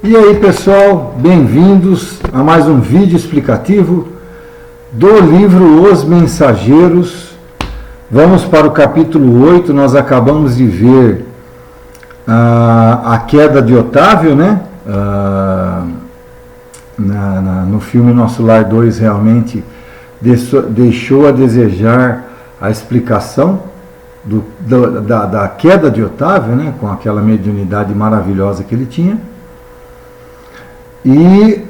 E aí pessoal, bem-vindos a mais um vídeo explicativo do livro Os Mensageiros. Vamos para o capítulo 8, nós acabamos de ver a queda de Otávio, né? No filme Nosso Lar 2 realmente deixou a desejar a explicação da queda de Otávio, né? Com aquela mediunidade maravilhosa que ele tinha. E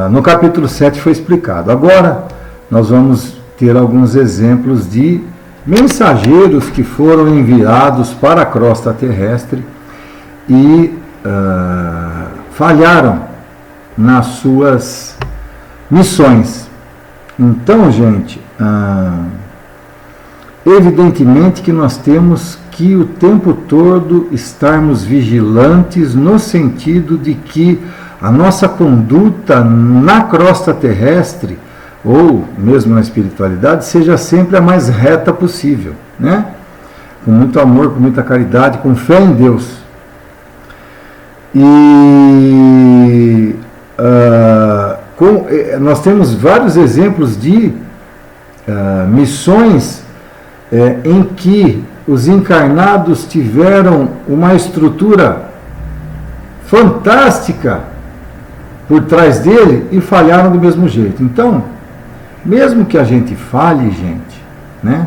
no capítulo 7 foi explicado. Agora nós vamos ter alguns exemplos de mensageiros que foram enviados para a crosta terrestre e falharam nas suas missões. Então, gente, evidentemente que nós temos que o tempo todo estarmos vigilantes no sentido de que a nossa conduta na crosta terrestre, ou mesmo na espiritualidade, seja sempre a mais reta possível, né? Com muito amor, com muita caridade, com fé em Deus. E nós temos vários exemplos de missões em que os encarnados tiveram uma estrutura fantástica por trás dele e falharam do mesmo jeito. Então, mesmo que a gente falhe, gente, né,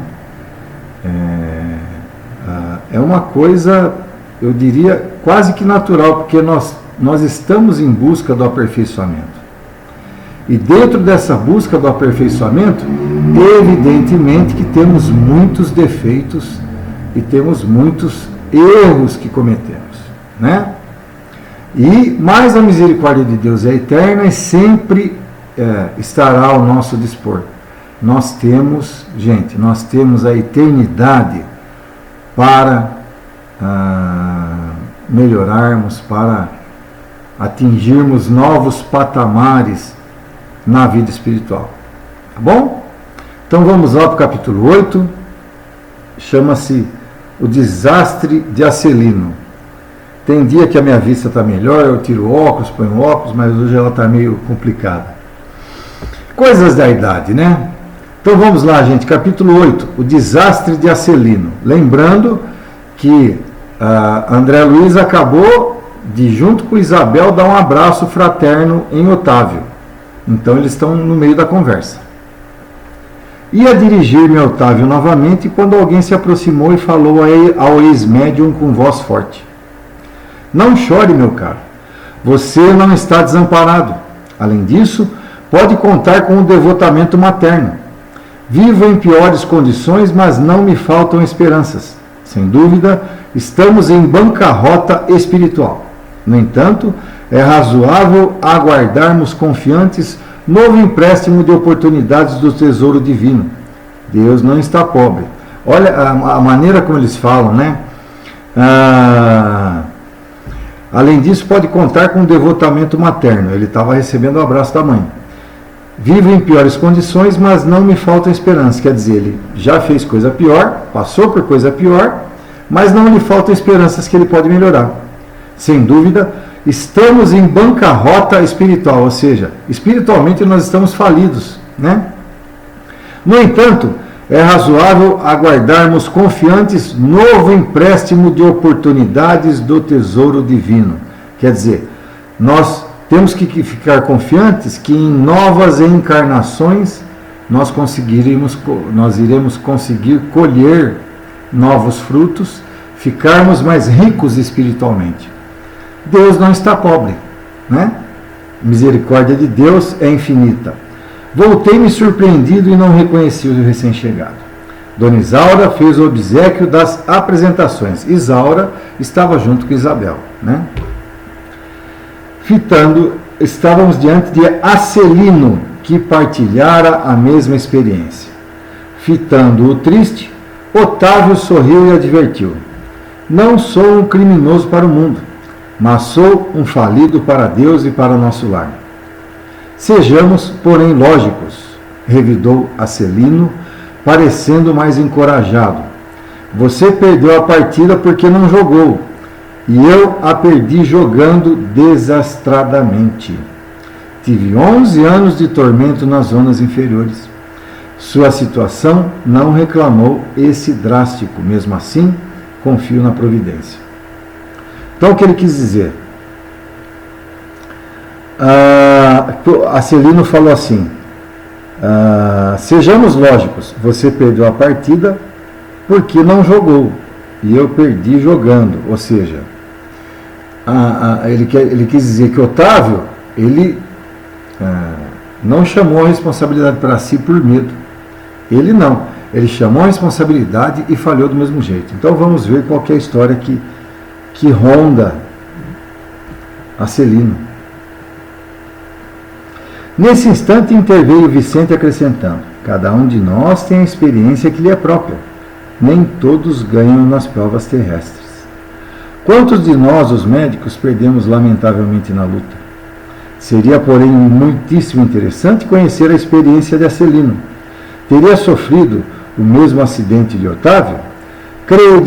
é uma coisa, eu diria, quase que natural, porque nós estamos em busca do aperfeiçoamento. E dentro dessa busca do aperfeiçoamento, evidentemente que temos muitos defeitos e temos muitos erros que cometemos, né? Mas a misericórdia de Deus é eterna e sempre estará ao nosso dispor. Nós temos, gente, nós temos a eternidade para melhorarmos, para atingirmos novos patamares na vida espiritual. Tá bom? Então vamos lá para o capítulo 8. Chama-se O Desastre de Acelino. Tem dia que a minha vista está melhor, eu tiro óculos, ponho óculos, mas hoje ela está meio complicada. Coisas da idade, né? Então vamos lá, gente. Capítulo 8. O Desastre de Acelino. Lembrando que André Luiz acabou de, junto com Isabel, dar um abraço fraterno em Otávio. Então eles estão no meio da conversa. Ia dirigir-me a Otávio novamente quando alguém se aproximou e falou ao ex-médium com voz forte: "Não chore, meu caro. Você não está desamparado. Além disso, pode contar com o devotamento materno. Vivo em piores condições, mas não me faltam esperanças. Sem dúvida, estamos em bancarrota espiritual. No entanto, é razoável aguardarmos confiantes novo empréstimo de oportunidades do tesouro divino. Deus não está pobre." Olha a maneira como eles falam, né? Além disso, pode contar com o devotamento materno. Ele estava recebendo o abraço da mãe. Vivo em piores condições, mas não me falta esperança. Quer dizer, ele já fez coisa pior, passou por coisa pior, mas não lhe faltam esperanças que ele pode melhorar. Sem dúvida, estamos em bancarrota espiritual, ou seja, espiritualmente nós estamos falidos, né? No entanto, é razoável aguardarmos confiantes novo empréstimo de oportunidades do tesouro divino. Quer dizer, nós temos que ficar confiantes que em novas encarnações nós iremos conseguir colher novos frutos, ficarmos mais ricos espiritualmente. Deus não está pobre, né? A misericórdia de Deus é infinita. Voltei-me surpreendido e não reconheci o recém-chegado. Dona Isaura fez o obséquio das apresentações. Isaura estava junto com Isabel, né? Estávamos diante de Acelino, que partilhara a mesma experiência. Fitando-o triste, Otávio sorriu e advertiu: "Não sou um criminoso para o mundo, mas sou um falido para Deus e para o nosso lar." "Sejamos, porém, lógicos", revidou Acelino, parecendo mais encorajado. "Você perdeu a partida porque não jogou. e eu a perdi jogando desastradamente. Tive 11 anos de tormento nas zonas inferiores. Sua situação não reclamou esse drástico. Mesmo assim, confio na providência. Então, o que ele quis dizer? Acelino falou assim, sejamos lógicos, você perdeu a partida porque não jogou, e eu perdi jogando. Ou seja, ele quis dizer que Otávio, ele não chamou a responsabilidade para si por medo. Ele não. Ele chamou a responsabilidade e falhou do mesmo jeito. Então vamos ver qual que é a história que ronda Acelino. Nesse instante interveio Vicente acrescentando: cada um de nós tem a experiência que lhe é própria. Nem todos ganham nas provas terrestres. Quantos de nós, os médicos, perdemos lamentavelmente na luta? Seria, porém, muitíssimo interessante conhecer a experiência de Acelino. Teria sofrido o mesmo acidente de Otávio? Creio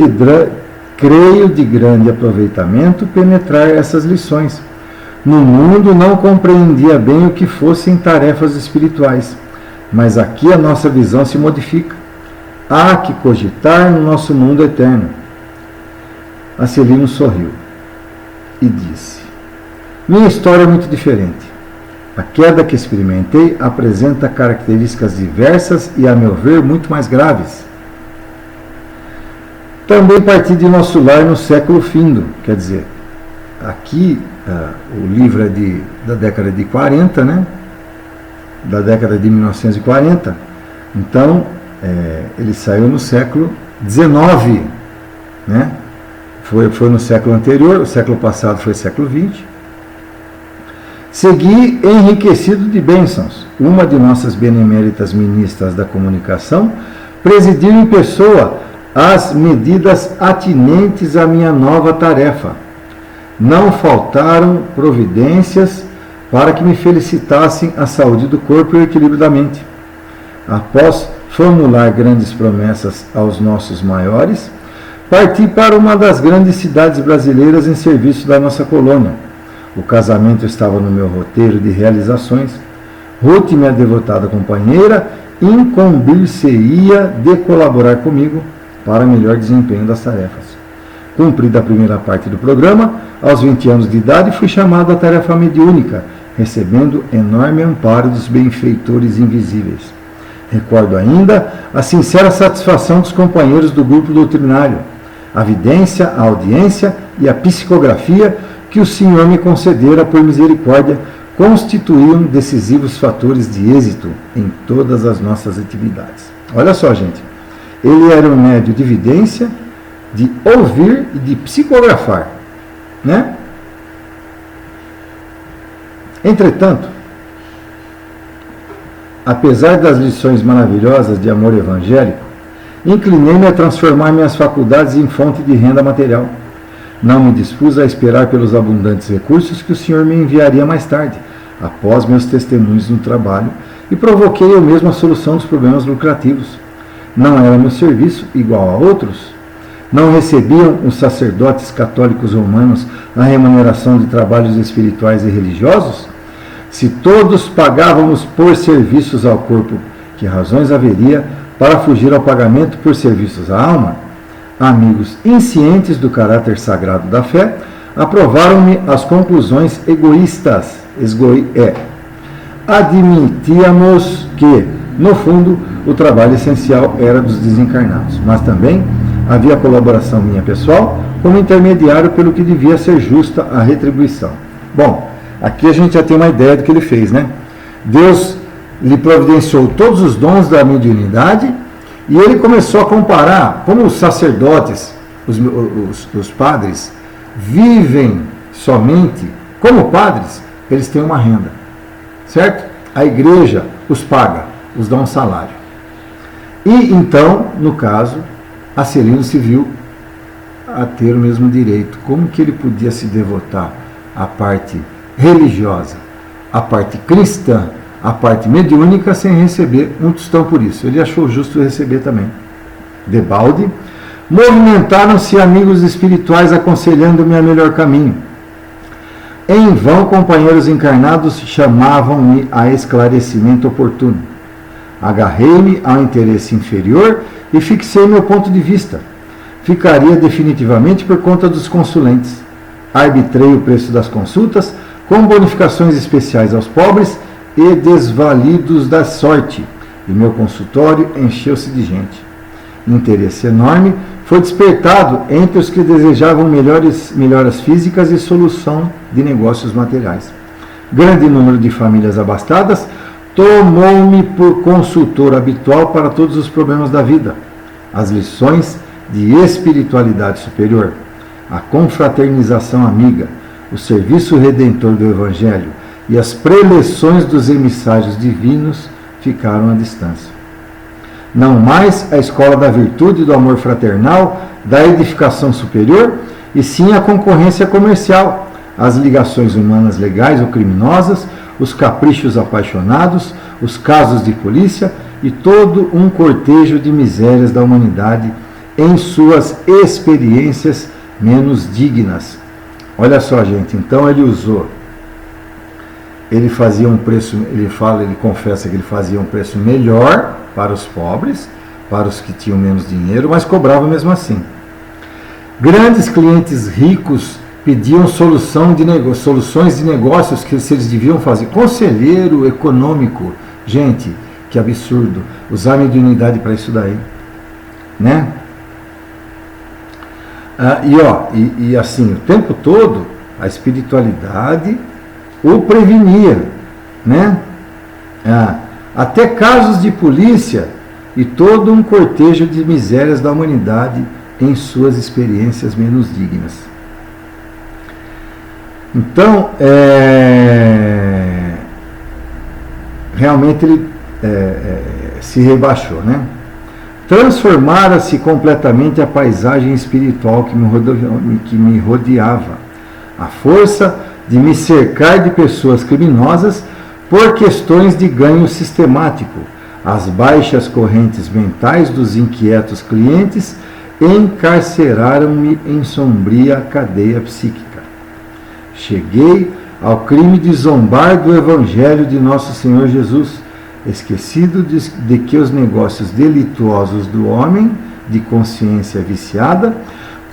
de grande aproveitamento penetrar essas lições. No mundo não compreendia bem o que fossem tarefas espirituais, mas aqui a nossa visão se modifica. Há que cogitar no nosso mundo eterno. Acelino sorriu e disse: minha história é muito diferente. A queda que experimentei apresenta características diversas e, a meu ver, muito mais graves. Também parti de nosso lar no século findo, quer dizer, aqui o livro é da década de 40, né? Da década de 1940, então ele saiu no século XIX, né? Foi no século anterior, o século passado foi século XX. Segui enriquecido de bênçãos. Uma de nossas beneméritas ministras da comunicação presidiu em pessoa as medidas atinentes à minha nova tarefa. Não faltaram providências para que me felicitassem a saúde do corpo e o equilíbrio da mente. Após formular grandes promessas aos nossos maiores, parti para uma das grandes cidades brasileiras em serviço da nossa colônia. O casamento estava no meu roteiro de realizações. Ruth, minha devotada companheira, incumbir-se-ia de colaborar comigo para melhor desempenho das tarefas. Cumprida a primeira parte do programa, aos 20 anos de idade fui chamado à tarefa mediúnica, recebendo enorme amparo dos benfeitores invisíveis. Recordo ainda a sincera satisfação dos companheiros do grupo doutrinário, a vidência, a audiência e a psicografia que o Senhor me concedera por misericórdia constituíam decisivos fatores de êxito em todas as nossas atividades. Olha só, gente, ele era um médium de vidência, de ouvir e de psicografar, né? Entretanto, apesar das lições maravilhosas de amor evangélico, inclinei-me a transformar minhas faculdades em fonte de renda material. Não me dispus a esperar pelos abundantes recursos que o Senhor me enviaria mais tarde, após meus testemunhos no trabalho, e provoquei eu mesmo a solução dos problemas lucrativos. Não era meu serviço igual a outros? Não recebiam os sacerdotes católicos romanos a remuneração de trabalhos espirituais e religiosos? Se todos pagávamos por serviços ao corpo, que razões haveria para fugir ao pagamento por serviços à alma? Amigos inscientes do caráter sagrado da fé, aprovaram-me as conclusões egoístas. Admitíamos que, no fundo, o trabalho essencial era dos desencarnados, mas também havia colaboração minha pessoal como intermediário pelo que devia ser justa a retribuição. Bom, aqui a gente já tem uma ideia do que ele fez, né? Deus lhe providenciou todos os dons da mediunidade. E ele começou a comparar como os sacerdotes, os padres, vivem somente como padres, eles têm uma renda, certo? A igreja os paga, os dá um salário. E então, no caso, Acelino se viu a ter o mesmo direito. Como que ele podia se devotar à parte religiosa, à parte cristã, a parte mediúnica sem receber um tostão por isso? Ele achou justo receber também. Debalde, Movimentaram-se amigos espirituais aconselhando-me a melhor caminho. Em vão, companheiros encarnados chamavam-me a esclarecimento oportuno. Agarrei-me ao interesse inferior e fixei meu ponto de vista. Ficaria definitivamente por conta dos consulentes. Arbitrei o preço das consultas, com bonificações especiais aos pobres e desvalidos da sorte, e meu consultório encheu-se de gente. Interesse enorme foi despertado entre os que desejavam melhoras físicas e solução de negócios materiais. Grande número de famílias abastadas tomou-me por consultor habitual para todos os problemas da vida. As lições de espiritualidade superior, a confraternização amiga, o serviço redentor do Evangelho e as preleções dos emissários divinos ficaram à distância. Não mais a escola da virtude, do amor fraternal, da edificação superior, e sim a concorrência comercial, as ligações humanas legais ou criminosas, os caprichos apaixonados, os casos de polícia e todo um cortejo de misérias da humanidade em suas experiências menos dignas. Olha só, gente, então ele fazia um preço, ele confessa que ele fazia um preço melhor para os pobres, para os que tinham menos dinheiro, mas cobrava mesmo assim. Grandes clientes ricos pediam soluções de negócios que eles deviam fazer. Conselheiro econômico, gente, que absurdo, usar mediunidade para isso daí, né? E assim, o tempo todo, a espiritualidade o prevenia, né? Até casos de polícia e todo um cortejo de misérias da humanidade em suas experiências menos dignas. Então, realmente ele se rebaixou, né? Transformara-se completamente a paisagem espiritual que me rodeava. A força de me cercar de pessoas criminosas por questões de ganho sistemático, as baixas correntes mentais dos inquietos clientes encarceraram-me em sombria cadeia psíquica. Cheguei ao crime de zombar do Evangelho de Nosso Senhor Jesus, esquecido de que os negócios delituosos do homem, de consciência viciada,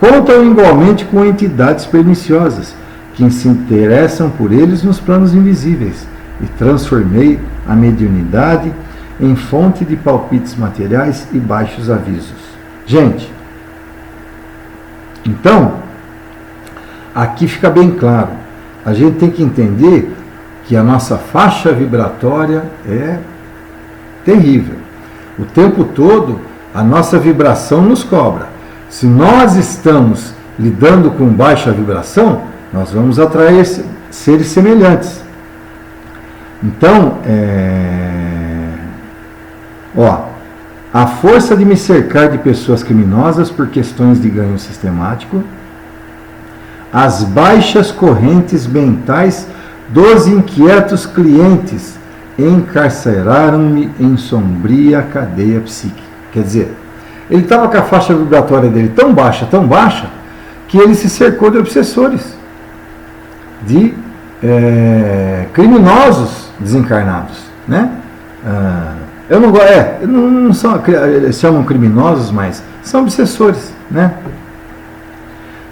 contam igualmente com entidades perniciosas, que se interessam por eles nos planos invisíveis, e transformei a mediunidade em fonte de palpites materiais e baixos avisos. Gente, então, aqui fica bem claro, a gente tem que entender que a nossa faixa vibratória é terrível. O tempo todo, a nossa vibração nos cobra. Se nós estamos lidando com baixa vibração, nós vamos atrair seres semelhantes. Então, a força de me cercar de pessoas criminosas por questões de ganho sistemático, as baixas correntes mentais dos inquietos clientes encarceraram-me em sombria cadeia psíquica. Quer dizer, ele estava com a faixa vibratória dele tão baixa, que ele se cercou de obsessores, de criminosos desencarnados, né? Eu não gosto, não são, eles chamam criminosos, mas são obsessores, né?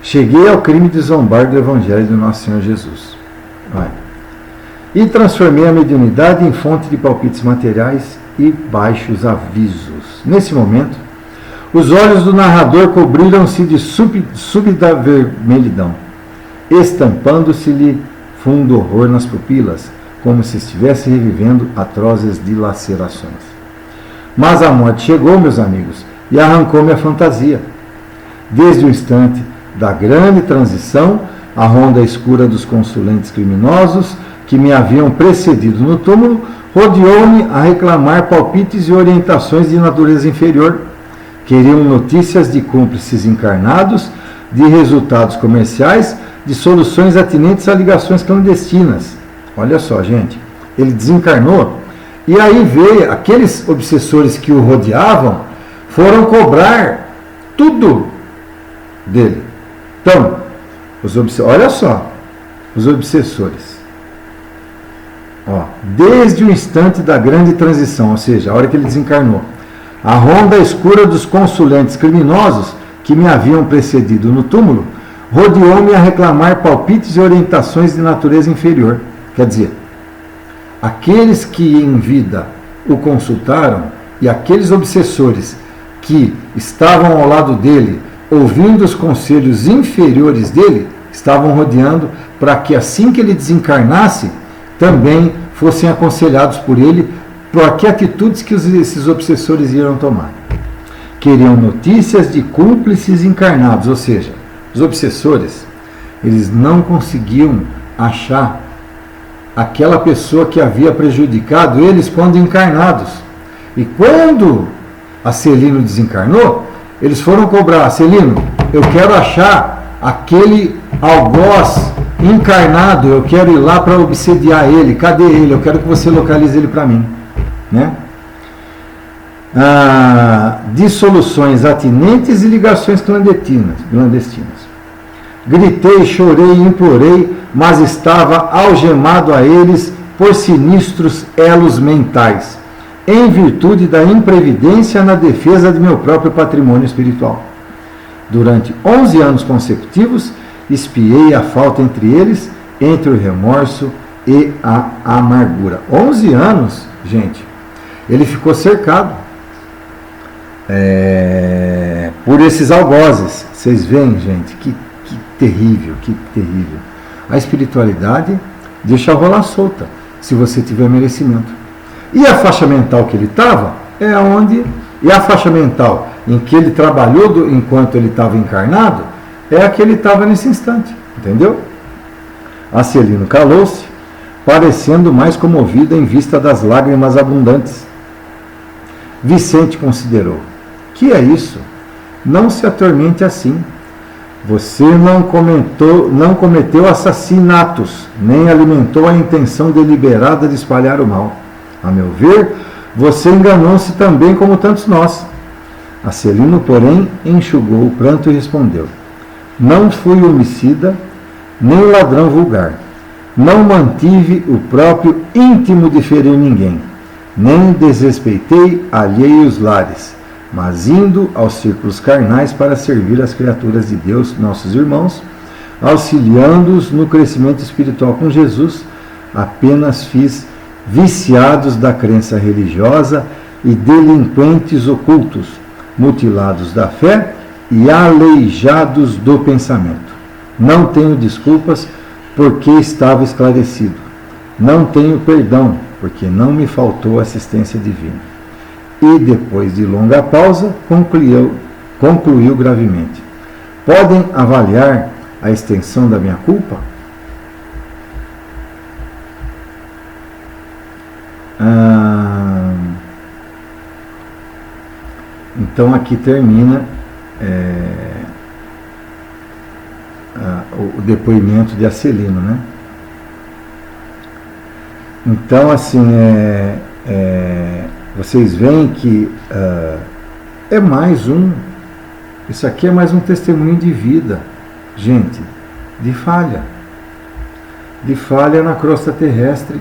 Cheguei ao crime de zombar do Evangelho do Nosso Senhor Jesus. E transformei a mediunidade em fonte de palpites materiais e baixos avisos. Nesse momento, os olhos do narrador cobriram-se de súbita vermelhidão, estampando-se-lhe fundo horror nas pupilas, como se estivesse revivendo atrozes dilacerações. Mas a morte chegou, meus amigos, e arrancou-me a fantasia. Desde o instante da grande transição, a ronda escura dos consulentes criminosos que me haviam precedido no túmulo rodeou-me a reclamar palpites e orientações de natureza inferior. Queriam notícias de cúmplices encarnados, de resultados comerciais, de soluções atinentes a ligações clandestinas. Olha só, gente, ele desencarnou e aí veio aqueles obsessores que o rodeavam, foram cobrar tudo dele. Então, olha só, os obsessores. Desde o instante da grande transição, ou seja, a hora que ele desencarnou, a ronda escura dos consulentes criminosos que me haviam precedido no túmulo rodeou-me a reclamar palpites e orientações de natureza inferior. Quer dizer, aqueles que em vida o consultaram e aqueles obsessores que estavam ao lado dele, ouvindo os conselhos inferiores dele, estavam rodeando para que assim que ele desencarnasse, também fossem aconselhados por ele para que atitudes que esses obsessores iam tomar. Queriam notícias de cúmplices encarnados, ou seja, os obsessores, eles não conseguiam achar aquela pessoa que havia prejudicado eles quando encarnados. E quando a Celino desencarnou, eles foram cobrar: Celino, eu quero achar aquele algoz encarnado, eu quero ir lá para obsediar ele, cadê ele? Eu quero que você localize ele para mim. Né? Dissoluções atinentes e ligações clandestinas. Gritei, chorei, implorei, mas estava algemado a eles por sinistros elos mentais, em virtude da imprevidência na defesa de meu próprio patrimônio espiritual. Durante 11 anos consecutivos, espiei a falta entre eles, entre o remorso e a amargura. 11 anos, gente, ele ficou cercado por esses algozes. Vocês veem, gente, que terrível, que terrível. A espiritualidade deixa rolar solta, se você tiver merecimento. E a faixa mental que ele estava é onde, e a faixa mental em que ele trabalhou enquanto ele estava encarnado, é a que ele estava nesse instante, entendeu? A Celino calou-se, parecendo mais comovida em vista das lágrimas abundantes. Vicente considerou: que é isso? Não se atormente assim. Você não cometeu assassinatos, nem alimentou a intenção deliberada de espalhar o mal. A meu ver, você enganou-se também como tantos nós. A Celino, porém, enxugou o pranto e respondeu: não fui homicida, nem ladrão vulgar. Não mantive o próprio íntimo de ferir ninguém, nem desrespeitei alheios lares, mas indo aos círculos carnais para servir as criaturas de Deus, nossos irmãos, auxiliando-os no crescimento espiritual com Jesus, apenas fiz viciados da crença religiosa e delinquentes ocultos, mutilados da fé e aleijados do pensamento. Não tenho desculpas, porque estava esclarecido. Não tenho perdão, porque não me faltou assistência divina. E depois de longa pausa, concluiu gravemente: podem avaliar a extensão da minha culpa? Então aqui termina o depoimento de Acelino, né? Então, assim, vocês veem que é mais isso aqui é mais um testemunho de vida, gente, de falha na crosta terrestre,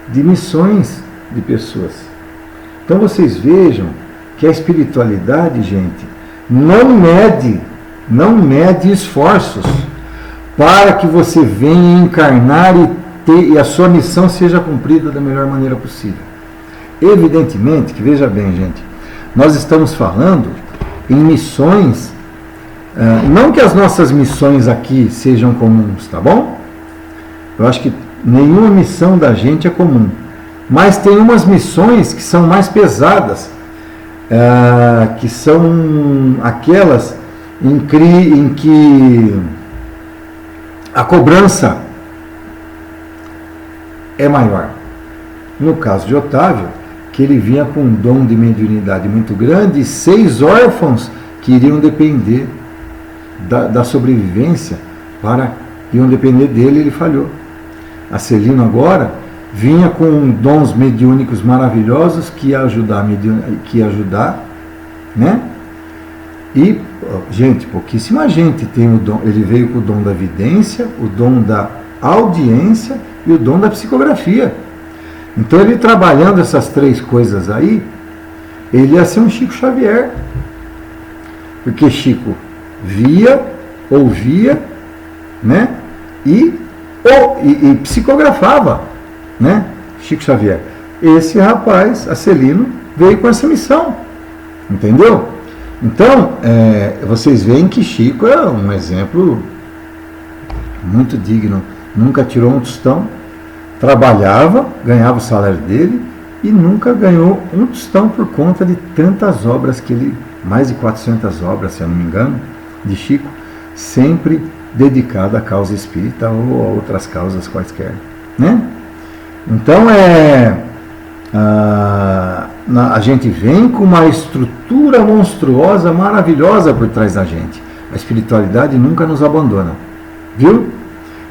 de missões de pessoas. Então vocês vejam que a espiritualidade, gente, não mede esforços para que você venha encarnar e a sua missão seja cumprida da melhor maneira possível. Evidentemente que, veja bem, gente, nós estamos falando em missões, não que as nossas missões aqui sejam comuns, tá bom? Eu acho que nenhuma missão da gente é comum, mas tem umas missões que são mais pesadas, que são aquelas em que a cobrança é maior. No caso de Otávio, que ele vinha com um dom de mediunidade muito grande e 6 órfãos que iriam depender da sobrevivência, iam depender dele, ele falhou. A Celino agora vinha com dons mediúnicos maravilhosos que ia ajudar, né? E, gente, pouquíssima gente tem o dom. Ele veio com o dom da vidência, o dom da audiência e o dom da psicografia. Então, ele trabalhando essas 3 coisas aí, ele ia ser um Chico Xavier. Porque Chico via, ouvia, né? E psicografava, né? Chico Xavier. Esse rapaz, Acelino, veio com essa missão, entendeu? Então, vocês veem que Chico é um exemplo muito digno. Nunca tirou um tostão, trabalhava, ganhava o salário dele e nunca ganhou um tostão por conta de tantas obras que ele, mais de 400 obras, se eu não me engano, de Chico, sempre dedicada à causa espírita ou a outras causas quaisquer, né? Então a gente vem com uma estrutura monstruosa, maravilhosa por trás da gente. A espiritualidade nunca nos abandona, viu?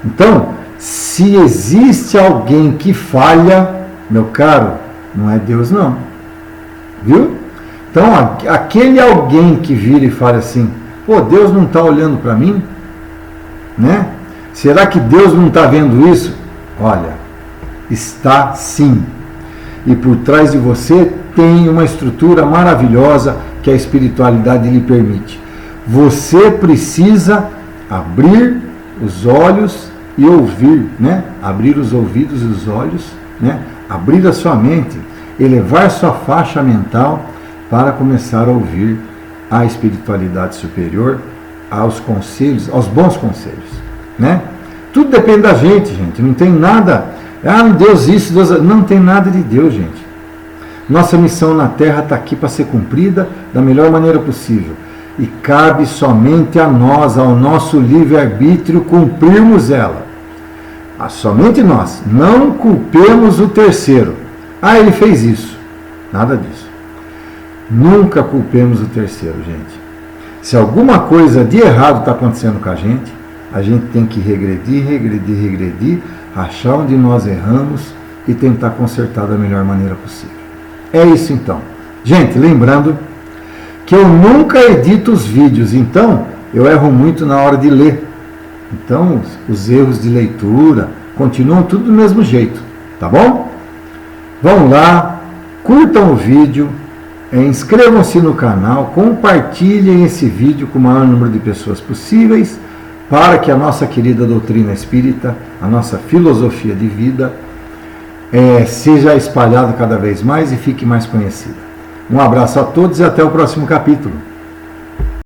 Então, se existe alguém que falha, meu caro, não é Deus não, viu? Então, aquele alguém que vira e fala assim, pô, Deus não está olhando para mim, né? Será que Deus não está vendo isso? Olha, está sim. E por trás de você tem uma estrutura maravilhosa que a espiritualidade lhe permite. Você precisa abrir os olhos e ouvir, né? Abrir os ouvidos e os olhos, né? Abrir a sua mente, elevar sua faixa mental para começar a ouvir a espiritualidade superior, aos conselhos, aos bons conselhos, né? Tudo depende da gente, gente. Não tem nada, Deus isso, Deus... Não tem nada de Deus, gente. Nossa missão na Terra está aqui para ser cumprida da melhor maneira possível. E cabe somente a nós, ao nosso livre-arbítrio, cumprirmos ela. Somente nós. Não culpemos o terceiro. Ele fez isso. Nada disso. Nunca culpemos o terceiro, gente. Se alguma coisa de errado está acontecendo com a gente tem que regredir, achar onde nós erramos e tentar consertar da melhor maneira possível. É isso então. Gente, lembrando que eu nunca edito os vídeos, então eu erro muito na hora de ler. Então, os erros de leitura continuam tudo do mesmo jeito, tá bom? Vão lá, curtam o vídeo, inscrevam-se no canal, compartilhem esse vídeo com o maior número de pessoas possíveis, para que a nossa querida doutrina espírita, a nossa filosofia de vida, seja espalhada cada vez mais e fique mais conhecida. Um abraço a todos e até o próximo capítulo.